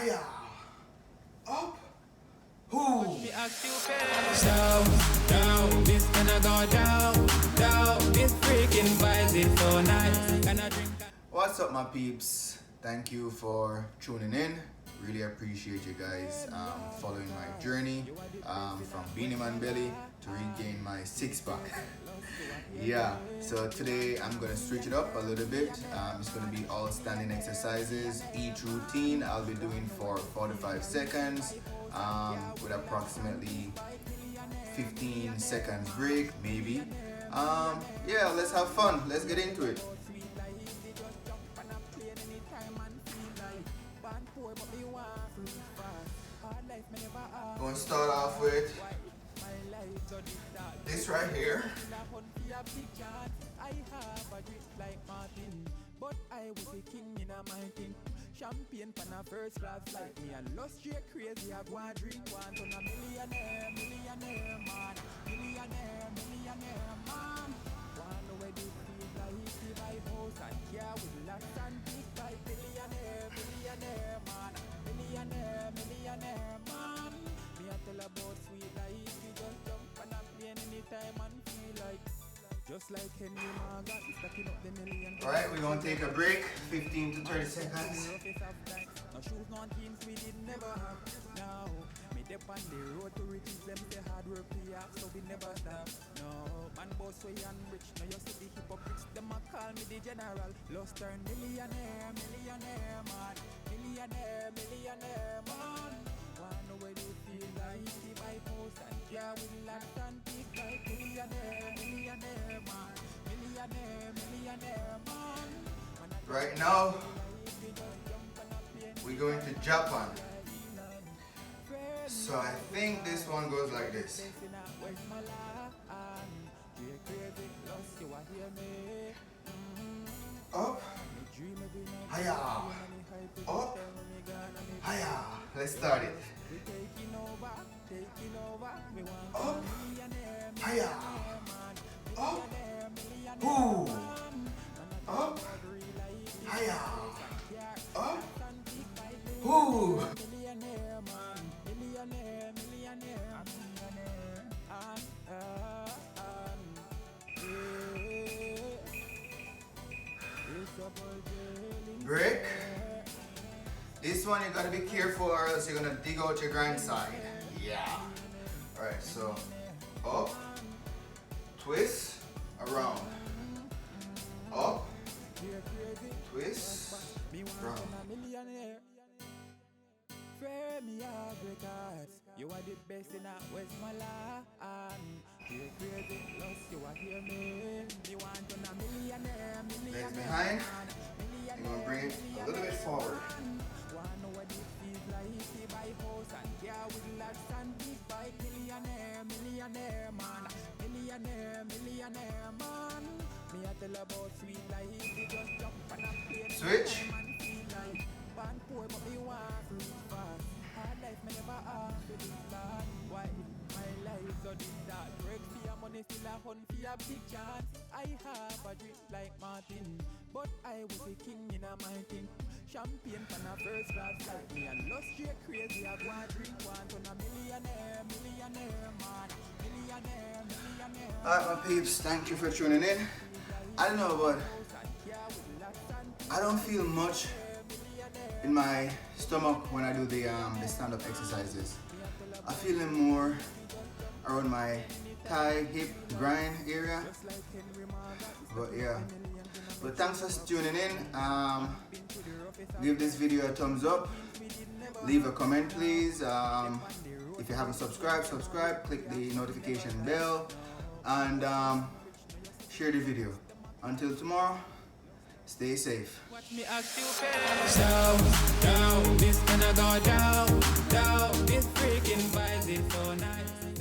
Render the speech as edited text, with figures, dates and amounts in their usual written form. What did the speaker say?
Hiya. Up. Who? Down, down, this gonna go down, down. This freaking vibes is so nice. Gonna drink. What's up, my peeps? Thank you for tuning in. Really appreciate you guys following my journey from Beenie Man Belly to regain my six-pack. Yeah, so today I'm gonna switch it up a little bit. It's gonna be all standing exercises. Each routine I'll be doing for 45 seconds with approximately 15 seconds break, maybe. Yeah, let's have fun. Let's get into it. Going to start off with this right here. But I was a king in a mountain. Champagne pan a first class like me. I lost straight crazy. I go and drink one ton a millionaire, millionaire man. Millionaire, millionaire man. One way do feel like he buy house and car with lots and big bike. Millionaire, millionaire man. Millionaire, millionaire man. Me a tell about sweet life. We just jump on a plane anytime and feel like. Just like Henry Morgan, stacking up the million. Alright, we're going to take a break, 15 to 30 seconds. No shoes, no jeans, we did never have. Now, me dip on the road to riches, them say hard work we have, so we never stop. No, man boss way and rich, now you see the hypocrites, them a call me the general. Lost turn millionaire, millionaire man. Millionaire, millionaire man. One way you feel like the buy post and care with lots and big like millionaire, millionaire man. Millionaire, millionaire man. Right now, we're going to Japan. So I think this one goes like this. Up. Hiya. Up. Hiya. Let's start it. Up. Hiya. Up. Ooh. Up. Hiya. Up. Ooh. Break. This one you gotta be careful or else you're gonna dig out your grind side. Yeah. Alright, so up, twist, around. Up, twist, around. You are the best in that Westmoreland. You're crazy, lost, you are here, me. You want to a millionaire, millionaire. Legs behind. You're gonna bring it a little bit forward. Millionaire man, millionaire, millionaire man. Me a tell about sweet life, we just jump on a plane. Switch. Born poor but me want free fast. Hard life me never ask for this land. Why my life so this that? Work for your money, still a hunt for your big chance. I have a drink like Martin, but I was a king in a mountain. Champagne pan a first class like me and lost straight crazy. I go and drink one ton a millionaire, millionaire man. Millionaire, millionaire. Alright, my peeps, thank you for tuning in. I don't know, but I don't feel much in my stomach when I do the stand-up exercises. I feel them more around my thigh, hip, grind area. But yeah. But thanks for tuning in. Give this video a thumbs up. Leave a comment, please. If you haven't subscribed, subscribe. Click the notification bell and share the video. Until tomorrow, stay safe. Down, down, this gonna go down, down. This freaking vibes is so nice.